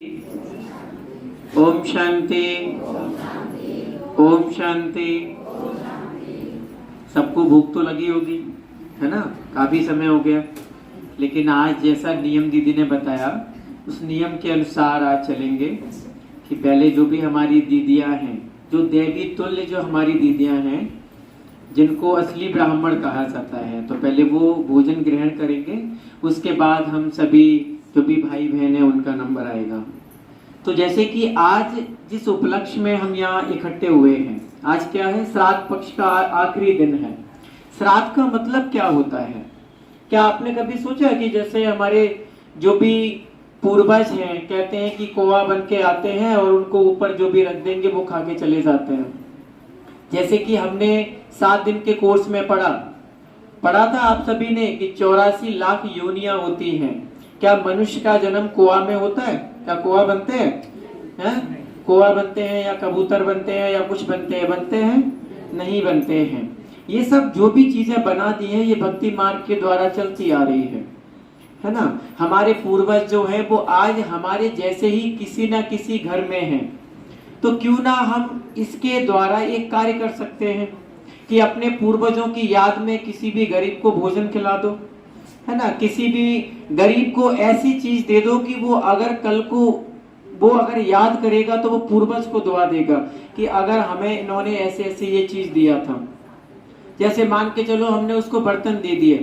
ओम शांति। ओम शांति। सबको भूख तो लगी होगी, है ना? काफी समय हो गया, लेकिन आज जैसा नियम दीदी ने बताया उस नियम के अनुसार आज चलेंगे कि पहले जो भी हमारी दीदियां हैं, जो देवी तुल्य जो हमारी दीदियां हैं, जिनको असली ब्राह्मण कहा जाता है, तो पहले वो भोजन ग्रहण करेंगे। उसके बाद हम सभी जो भी भाई बहन है उनका नंबर आएगा। तो जैसे कि आज जिस उपलक्ष्य में हम यहाँ इकट्ठे हुए हैं, आज क्या है? श्राद्ध पक्ष का आखिरी दिन है। श्राद्ध का मतलब क्या होता है? क्या आपने कभी सोचा कि जैसे हमारे जो भी पूर्वज हैं, कहते हैं कि कोवा बन के आते हैं और उनको ऊपर जो भी रख देंगे वो खा के चले जाते हैं। जैसे कि हमने 7 दिन के कोर्स में पढ़ा था आप सभी ने कि 84 लाख योनियां होती हैं। क्या मनुष्य का जन्म कोवा में होता है? क्या कोवा बनते हैं? कोवा बनते हैं या कबूतर बनते हैं या कुछ बनते हैं? नहीं बनते हैं। ये सब जो भी चीजें बना दी हैं, ये भक्ति मार्ग के द्वारा चलती आ रही है ना? हमारे पूर्वज जो है वो आज हमारे जैसे ही किसी ना किसी घर में हैं। तो क्यों ना हम इसके द्वारा एक कार्य कर सकते हैं कि अपने पूर्वजों की याद में किसी भी गरीब को भोजन खिला दो, है ना? किसी भी गरीब को ऐसी चीज दे दो कि वो अगर कल को वो अगर याद करेगा तो वो पूर्वज को दुआ देगा कि अगर हमें इन्होंने ऐसे ऐसे ये चीज दिया था। जैसे मान के चलो हमने उसको बर्तन दे दिए,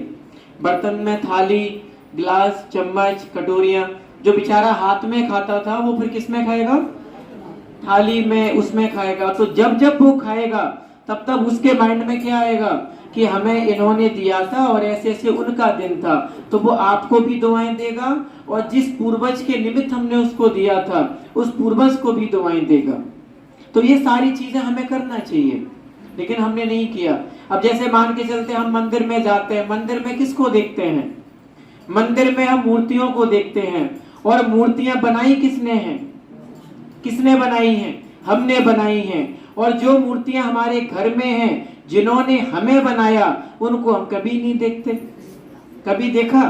बर्तन में थाली, गिलास, चम्मच, कटोरियां। जो बेचारा हाथ में खाता था वो फिर किस में खाएगा? थाली में, उसमें खाएगा। तो जब जब वो खाएगा तब तब उसके माइंड में क्या आएगा कि हमें इन्होंने दिया था और ऐसे ऐसे उनका दिन था। तो वो आपको भी दुआएं देगा और जिस पूर्वज के निमित्त हमने उसको दिया था उस पूर्वज को भी दुआएं देगा। तो ये सारी चीजें हमें करना चाहिए, लेकिन हमने नहीं किया। अब जैसे मान के चलते हम मंदिर में जाते हैं, मंदिर में किसको देखते हैं? मंदिर में हम मूर्तियों को देखते हैं। और मूर्तियां बनाई किसने हैं? किसने बनाई हैं? हमने बनाई हैं। और जो मूर्तियां हमारे घर में हैं, जिन्होंने हमें बनाया, उनको हम कभी नहीं देखते। कभी देखा?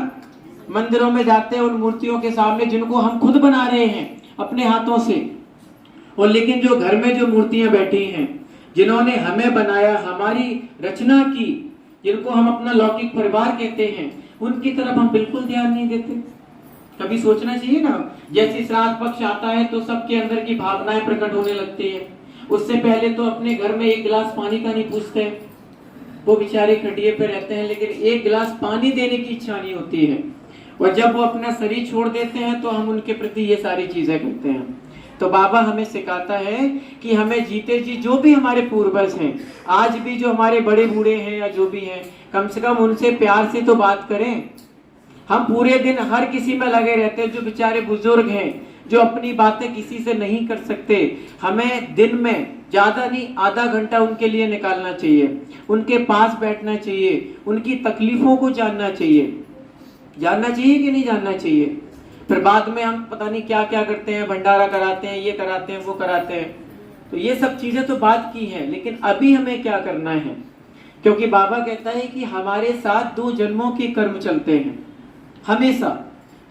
मंदिरों में जाते हैं उन मूर्तियों के सामने जिनको हम खुद बना रहे हैं अपने हाथों से। और लेकिन जो घर में जो मूर्तियां बैठी हैं, जिन्होंने हमें बनाया, हमारी रचना की, जिनको हम अपना लौकिक परिवार कहते हैं, उनकी तरफ हम बिल्कुल ध्यान नहीं देते। कभी सोचना चाहिए ना। जैसे श्राद्ध पक्ष आता है तो सबके अंदर की भावनाएं प्रकट होने लगती है। उससे पहले तो अपने घर में एक गिलास पानी का नहीं पूछते हैं। वो बेचारे खटिए पे रहते हैं, लेकिन एक गिलास पानी देने की इच्छा नहीं होती है। और जब वो अपना शरीर छोड़ देते हैं तो हम उनके प्रति ये सारी चीजें करते हैं। तो बाबा हमें सिखाता है कि हमें जीते जी जो भी हमारे पूर्वज हैं, आज भी जो हमारे बड़े बूढ़े हैं या जो भी हैं, कम से कम उनसे प्यार से तो बात करें। हम पूरे दिन हर किसी में लगे रहते हैं। जो बेचारे बुजुर्ग हैं, जो अपनी बातें किसी से नहीं कर सकते, हमें दिन में ज्यादा नहीं आधा घंटा उनके लिए निकालना चाहिए। उनके पास बैठना चाहिए, उनकी तकलीफों को जानना चाहिए। जानना चाहिए कि नहीं जानना चाहिए? फिर बाद में हम पता नहीं क्या क्या करते हैं, भंडारा कराते हैं, ये कराते हैं, वो कराते हैं। तो ये सब चीजें तो बात की है, लेकिन अभी हमें क्या करना है? क्योंकि बाबा कहता है कि हमारे साथ 2 जन्मों के कर्म चलते हैं। हमेशा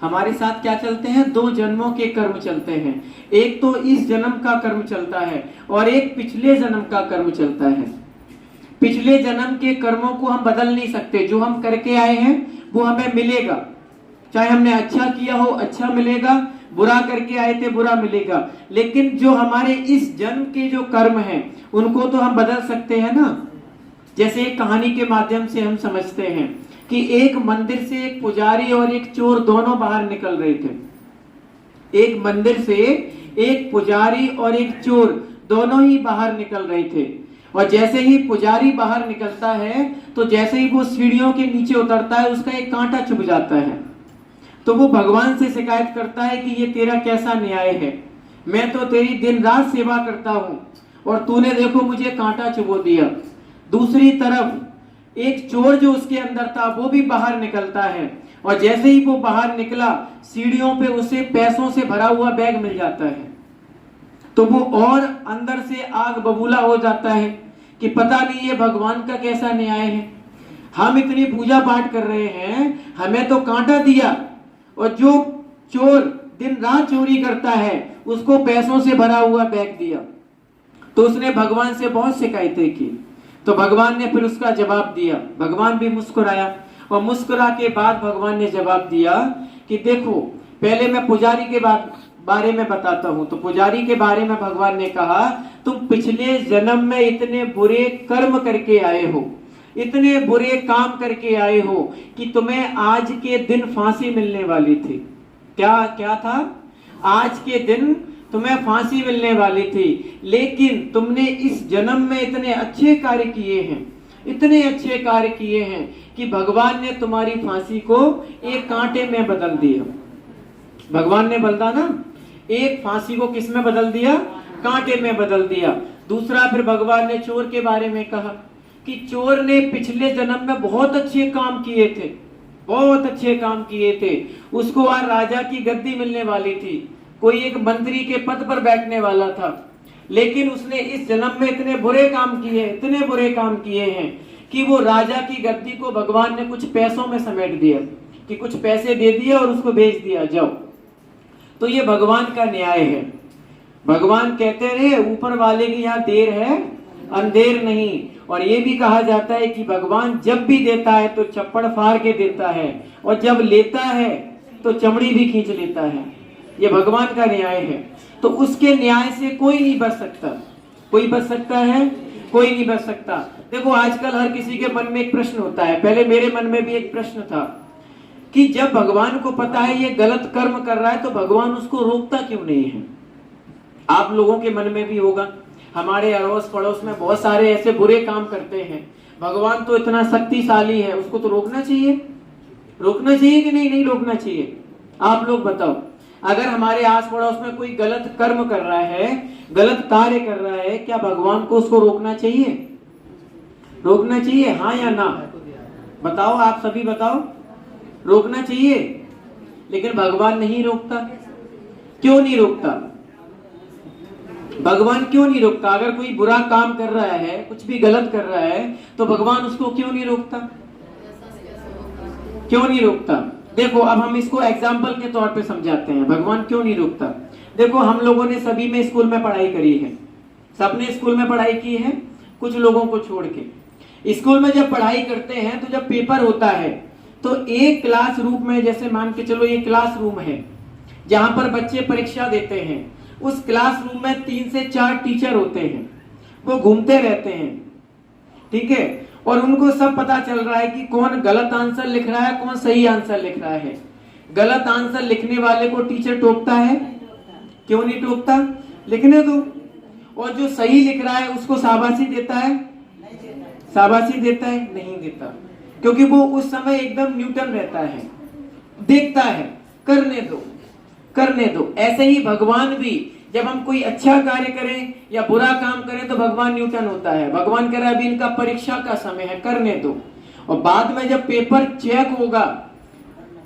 हमारे साथ क्या चलते हैं? 2 जन्मों के कर्म चलते हैं। एक तो इस जन्म का कर्म चलता है और एक पिछले जन्म का कर्म चलता है। पिछले जन्म के कर्मों को हम बदल नहीं सकते। जो हम करके आए हैं वो हमें मिलेगा। चाहे हमने अच्छा किया हो, अच्छा मिलेगा, बुरा करके आए थे, बुरा मिलेगा। लेकिन जो हमारे इस जन्म के जो कर्म हैं उनको तो हम बदल सकते हैं ना। जैसे एक कहानी के माध्यम से हम समझते हैं कि एक मंदिर से एक पुजारी और एक चोर दोनों बाहर निकल रहे थे। एक मंदिर से एक पुजारी और एक चोर दोनों ही बाहर निकल रहे थे। और जैसे ही पुजारी बाहर निकलता है तो जैसे ही वो सीढ़ियों के नीचे उतरता है, उसका एक कांटा चुभ जाता है। तो वो भगवान से शिकायत करता है कि ये तेरा कैसा न्याय है? मैं तो तेरी दिन रात सेवा करता हूं और तूने देखो मुझे कांटा चुभो दिया। दूसरी तरफ एक चोर जो उसके अंदर था वो भी बाहर निकलता है और जैसे ही वो बाहर निकला, सीढ़ियों पे उसे पैसों से भरा हुआ बैग मिल जाता है। तो वो और अंदर से आग बबूला हो जाता है कि पता नहीं ये भगवान का कैसा न्याय है। हम इतनी पूजा पाठ कर रहे हैं, हमें तो कांटा दिया, और जो चोर दिन रात चोरी करता है, उसको पैसों से भरा हुआ बैग दिया। तो उसने भगवान से बहुत शिकायतें की, तो भगवान ने फिर उसका जवाब दिया। भगवान भी मुस्कुराया और मुस्कुरा के बाद भगवान ने जवाब दिया कि देखो, पहले मैं पुजारी के बारे में बताता हूं। तो पुजारी के बारे में भगवान ने कहा, तुम पिछले जन्म में इतने बुरे कर्म करके आए हो, इतने बुरे काम करके आए हो कि तुम्हें आज के दिन फांसी मिलने वाली थी। क्या क्या था? आज के दिन तुम्हें फांसी मिलने वाली थी, लेकिन तुमने इस जन्म में इतने अच्छे कार्य किए हैं, इतने अच्छे कार्य किए हैं कि भगवान ने तुम्हारी फांसी को एक कांटे में बदल दिया। भगवान ने बदला ना, एक फांसी को किस में बदल दिया? कांटे में बदल दिया। दूसरा, फिर भगवान ने चोर के बारे में कहा कि चोर ने पिछले जन्म में बहुत अच्छे काम किए थे, बहुत अच्छे काम किए थे, उसको आज राजा की गद्दी मिलने वाली थी, कोई एक मंत्री के पद पर बैठने वाला था, लेकिन उसने इस जन्म में इतने बुरे काम किए, इतने बुरे काम किए हैं कि वो राजा की गद्दी को भगवान ने कुछ पैसों में समेट दिया, कि कुछ पैसे दे दिए और उसको बेच दिया, जाओ। तो ये भगवान का न्याय है। भगवान कहते रहे, ऊपर वाले की यहाँ देर है अंधेर नहीं। और ये भी कहा जाता है कि भगवान जब भी देता है तो चप्पड़ फाड़ के देता है, और जब लेता है तो चमड़ी भी खींच लेता है। ये भगवान का न्याय है। तो उसके न्याय से कोई नहीं बच सकता। कोई बच सकता है? कोई नहीं बच सकता। देखो, आजकल हर किसी के मन में एक प्रश्न होता है, पहले मेरे मन में भी एक प्रश्न था कि जब भगवान को पता है ये गलत कर्म कर रहा है तो भगवान उसको रोकता क्यों नहीं है? आप लोगों के मन में भी होगा, हमारे अड़ोस पड़ोस में बहुत सारे ऐसे बुरे काम करते हैं, भगवान तो इतना शक्तिशाली है, उसको तो रोकना चाहिए। रोकना चाहिए कि नहीं? नहीं रोकना चाहिए। आप लोग बताओ, अगर हमारे आस पड़ोस में कोई गलत कर्म कर रहा है, गलत कार्य कर रहा है, क्या भगवान को उसको रोकना चाहिए? रोकना चाहिए, हाँ या ना? बताओ, आप सभी बताओ। रोकना चाहिए, लेकिन भगवान नहीं रोकता। क्यों नहीं रोकता? भगवान क्यों नहीं रोकता? अगर कोई बुरा काम कर रहा है, कुछ भी गलत कर रहा है, तो भगवान उसको क्यों नहीं रोकता? क्यों नहीं रोकता? देखो, अब हम इसको एग्जाम्पल के तौर पे समझाते हैं, भगवान क्यों नहीं रोकता। देखो, हम लोगों ने सभी में स्कूल में पढ़ाई करी है, सबने स्कूल में पढ़ाई की है, कुछ लोगों को छोड़ के। स्कूल में जब पढ़ाई करते हैं तो जब पेपर होता है तो एक क्लास रूम में, जैसे मान के चलो ये क्लास रूम है जहां पर बच्चे परीक्षा देते हैं, उस क्लास रूम में 3 से 4 टीचर होते हैं, वो घूमते रहते हैं, ठीक है, और उनको सब पता चल रहा है कि कौन गलत आंसर लिख रहा है, कौन सही आंसर लिख रहा है। गलत आंसर लिखने वाले को टीचर टोकता है? क्यों नहीं टोकता? लिखने दो। और जो सही लिख रहा है उसको शाबाशी देता है? शाबाशी देता है? नहीं देता, क्योंकि वो उस समय एकदम न्यूटन रहता है, देखता है, करने दो, करने दो। ऐसे ही भगवान भी, जब हम कोई अच्छा कार्य करें या बुरा काम करें तो भगवान न्यूटन होता है। भगवान कह रहा है अभी इनका परीक्षा का समय है, करने दो, और बाद में जब पेपर चेक होगा,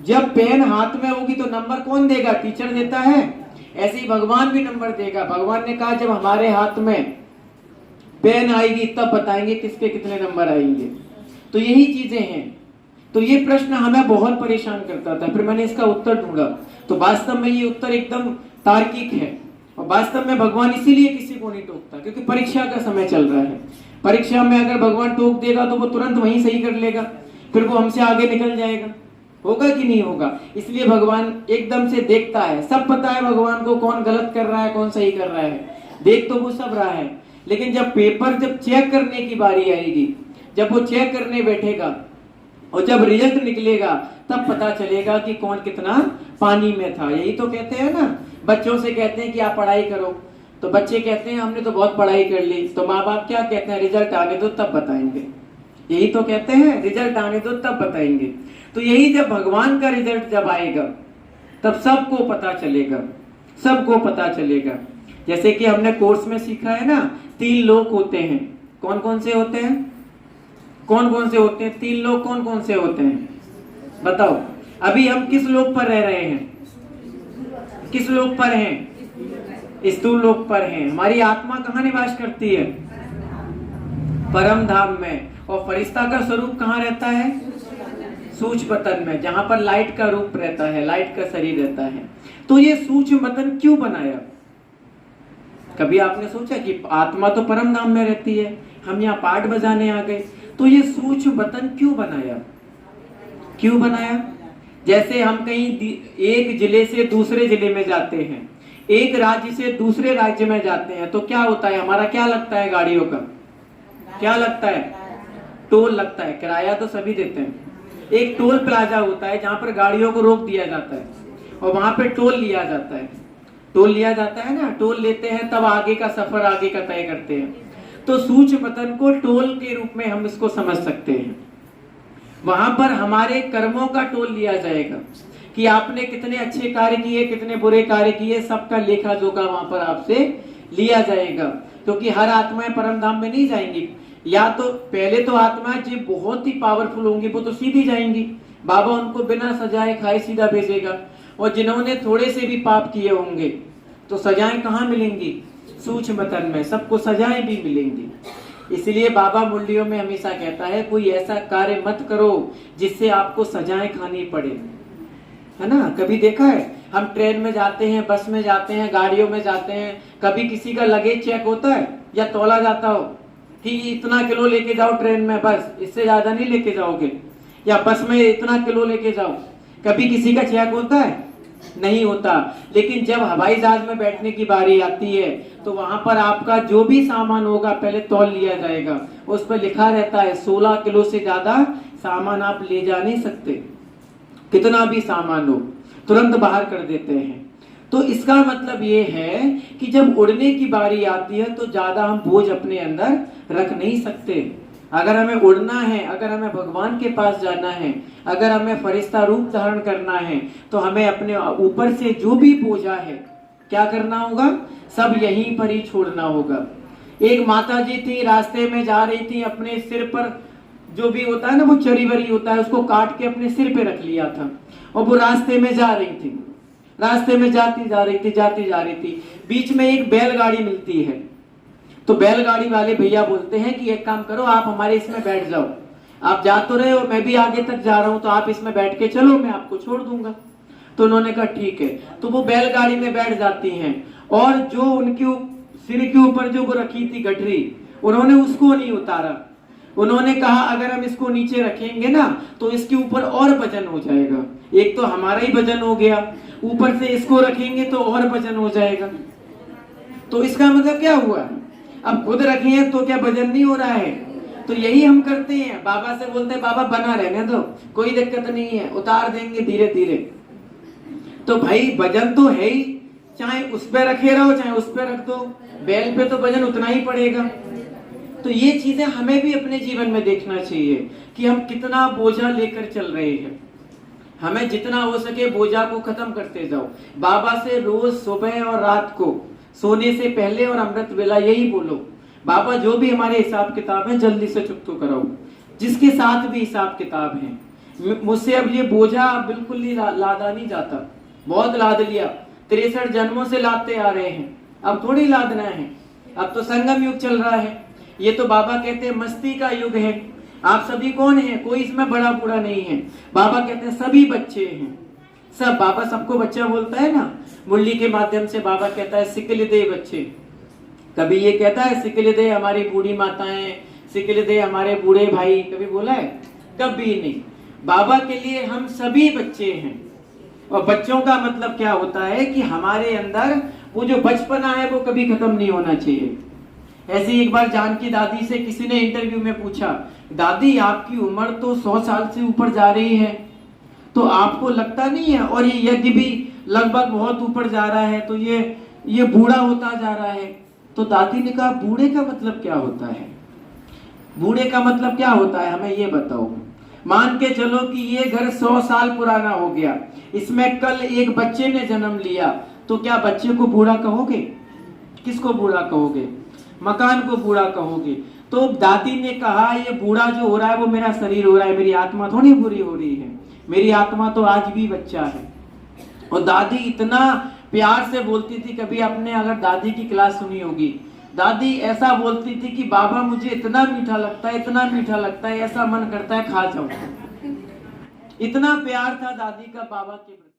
जब पेन हाथ में होगी तो नंबर कौन देगा? टीचर देता है। ऐसे ही भगवान भी नंबर देगा। भगवान ने कहा जब हमारे हाथ में पेन आएगी तब बताएंगे किसके कितने नंबर आएंगे। तो यही चीजें हैं। तो ये प्रश्न हमें बहुत परेशान करता था, फिर मैंने इसका उत्तर ढूंढा, तो वास्तव में ये उत्तर एकदम तार्किक है। और वास्तव में भगवान इसीलिए किसी को नहीं टोकता, क्योंकि परीक्षा का समय चल रहा है। परीक्षा में अगर भगवान टोक देगा तो वो तुरंत वहीं सही कर लेगा, फिर वो हमसे आगे निकल जाएगा। होगा कि नहीं होगा? इसलिए भगवान एकदम से देखता है, सब पता है भगवान को कौन गलत कर रहा है, कौन सही कर रहा है, देख तो वो सब रहा है। लेकिन जब पेपर जब चेक करने की बारी आएगी, जब वो चेक करने बैठेगा और जब रिजल्ट निकलेगा, तब पता चलेगा कि कौन कितना पानी में था। यही तो कहते हैं ना, बच्चों से कहते हैं कि आप पढ़ाई करो, तो बच्चे कहते हैं हमने तो बहुत पढ़ाई कर ली, तो माँ बाप क्या कहते हैं? रिजल्ट आने दो तब बताएंगे। यही तो कहते हैं, रिजल्ट आने दो तब बताएंगे। तो यही जब भगवान का रिजल्ट जब आएगा तब सबको पता चलेगा, सबको पता चलेगा। जैसे कि हमने कोर्स में सीखा है ना, 3 लोक होते हैं। कौन कौन से होते हैं? कौन कौन से होते हैं? 3 लोक कौन कौन से होते हैं? बताओ। अभी हम किस लोक पर रह रहे हैं? किस लोक पर हैं? स्थूल लोक पर हैं। हमारी आत्मा कहाँ निवास करती है? परम धाम में। और फरिश्ता का स्वरूप कहाँ रहता है? सूक्ष्म पतन में, जहां पर लाइट का रूप रहता है, लाइट का शरीर रहता है। तो ये सूक्ष्म बदन क्यों बनाया? कभी आपने सोचा कि आत्मा तो परम धाम में रहती है, हम यहाँ पाठ बजाने आ गए, तो ये सूक्ष्म बदन क्यों बनाया? क्यों बनाया? जैसे हम कहीं एक जिले से दूसरे जिले में जाते हैं, एक राज्य से दूसरे राज्य में जाते हैं, तो क्या होता है? हमारा क्या लगता है? गाड़ियों का क्या लगता है? टोल लगता है। किराया तो सभी देते हैं। एक टोल प्लाजा होता है जहां पर गाड़ियों को रोक दिया जाता है और वहां पे टोल लिया जाता है। टोल लिया जाता है ना, टोल लेते हैं तब आगे का सफर आगे का तय करते हैं। तो सूक्ष्म बदन को टोल के रूप में हम इसको समझ सकते हैं। वहां पर हमारे कर्मों का टोल लिया जाएगा कि आपने कितने अच्छे कार्य किए, कितने बुरे कार्य किए, सबका लेखा जोखा वहां पर आपसे लिया जाएगा। क्योंकि हर आत्माएं परम धाम में नहीं जाएंगी। या तो पहले तो आत्माएं जो बहुत ही पावरफुल होंगी वो तो सीधी जाएंगी, बाबा उनको बिना सजाए खाए सीधा भेजेगा। और जिन्होंने थोड़े से भी पाप किए होंगे तो सजाएं कहाँ मिलेंगी? सूक्ष्म बदन में सबको सजाएं भी मिलेंगी। इसलिए बाबा मुरलियों में हमेशा कहता है कोई ऐसा कार्य मत करो जिससे आपको सजाएं खानी पड़े, है ना? कभी देखा है हम ट्रेन में जाते हैं, बस में जाते हैं, गाड़ियों में जाते हैं, कभी किसी का लगेज चेक होता है या तोला जाता हो कि इतना किलो लेके जाओ ट्रेन में, बस इससे ज्यादा नहीं लेके जाओगे, या बस में इतना किलो लेके जाओ। कभी किसी का चेक होता है? नहीं होता। लेकिन जब हवाई जहाज में बैठने की बारी आती है तो वहां पर आपका जो भी सामान होगा पहले तौल लिया जाएगा। उस पर लिखा रहता है 16 किलो से ज्यादा सामान आप ले जा नहीं सकते। कितना भी सामान हो तुरंत बाहर कर देते हैं। तो इसका मतलब ये है कि जब उड़ने की बारी आती है तो ज्यादा हम बोझ अपने अंदर रख नहीं सकते। अगर हमें उड़ना है, अगर हमें भगवान के पास जाना है, अगर हमें फरिश्ता रूप धारण करना है तो हमें अपने ऊपर से जो भी बोझा है क्या करना होगा? सब यहीं पर ही छोड़ना होगा। एक माता जी थी, रास्ते में जा रही थी, अपने सिर पर जो भी होता है ना वो चरी वरी होता है उसको काट के अपने सिर पे रख लिया था और वो रास्ते में जा रही थी। रास्ते में जाती जा रही थी। बीच में एक बैलगाड़ी मिलती है तो बैलगाड़ी वाले भैया बोलते हैं कि एक काम करो, आप हमारे इसमें बैठ जाओ, आप जा तो रहे हो, मैं भी आगे तक जा रहा हूं, तो आप इसमें बैठ के चलो, मैं आपको छोड़ दूंगा। तो उन्होंने कहा ठीक है। तो वो बैलगाड़ी में बैठ जाती हैं और जो उनके सिर के ऊपर जो वो रखी थी गठरी, उन्होंने उसको नहीं उतारा। उन्होंने कहा अगर हम इसको नीचे रखेंगे ना तो इसके ऊपर और वजन हो जाएगा। एक तो हमारा ही वजन हो गया, ऊपर से इसको रखेंगे तो और वजन हो जाएगा। तो इसका मतलब क्या हुआ? अब खुद रखे हैं तो क्या वजन नहीं हो रहा है? तो यही हम करते हैं। बाबा से बोलते हैं बाबा बना रहने दो, कोई दिक्कत नहीं है, उतार देंगे धीरे धीरे। तो भाई वजन तो है ही, चाहे उस पे रखे रहो चाहे उस पे रख दो, बैल पे तो वजन उतना ही पड़ेगा। तो ये चीजें हमें भी अपने जीवन में देखना चाहिए कि हम कितना बोझा लेकर चल रहे हैं। हमें जितना हो सके बोझा को खत्म करते जाओ। बाबा से रोज सुबह और रात को सोने से पहले और अमृत वेला यही बोलो, बाबा जो भी हमारे हिसाब किताब है जल्दी से चुकतो कराओ। जिसके साथ भी हिसाब किताब है, मुझसे अब ये बोझा बिल्कुल ही लादा नहीं जाता। बहुत लाद लिया, 63 जन्मों से लादते आ रहे हैं, अब थोड़ी लादना है। अब तो संगम युग चल रहा है। ये तो बाबा कहते हैं मस्ती का युग है। आप सभी कौन है? कोई इसमें बड़ा बूढ़ा नहीं है। बाबा कहते हैं सभी बच्चे हैं, सब। बाबा सबको बच्चा बोलता है ना, मुरली के माध्यम से बाबा कहता है सिकल दे बच्चे। कभी ये कहता है सिकल दे हमारी बूढ़ी माताएं, सिकल दे हमारे बूढ़े भाई, कभी बोला है? कभी नहीं। बाबा के लिए हम सभी बच्चे हैं। और बच्चों का मतलब क्या होता है कि हमारे अंदर वो जो बचपना है वो कभी खत्म नहीं होना चाहिए। ऐसे एक बार जानकी दादी से किसी ने इंटरव्यू में पूछा, दादी आपकी उम्र तो 100 साल से ऊपर जा रही है, तो आपको लगता नहीं है, और ये यज्ञ भी लगभग बहुत ऊपर जा रहा है, तो ये बूढ़ा होता जा रहा है। तो दादी ने कहा बूढ़े का मतलब क्या होता है? बूढ़े का मतलब क्या होता है हमें ये बताओ। मान के चलो कि ये घर 100 साल पुराना हो गया, इसमें कल एक बच्चे ने जन्म लिया, तो क्या बच्चे को बूढ़ा कहोगे? किसको बूढ़ा कहोगे? मकान को बूढ़ा कहोगे। तो दादी ने कहा ये बूढ़ा जो हो रहा है वो मेरा शरीर हो रहा है, मेरी आत्मा थोड़ी बुरी हो रही है, मेरी आत्मा तो आज भी बच्चा है। और दादी इतना प्यार से बोलती थी, कभी आपने अगर दादी की क्लास सुनी होगी, दादी ऐसा बोलती थी कि बाबा मुझे इतना मीठा लगता है, इतना मीठा लगता है, ऐसा मन करता है खा जाऊं। इतना प्यार था दादी का बाबा के प्रति।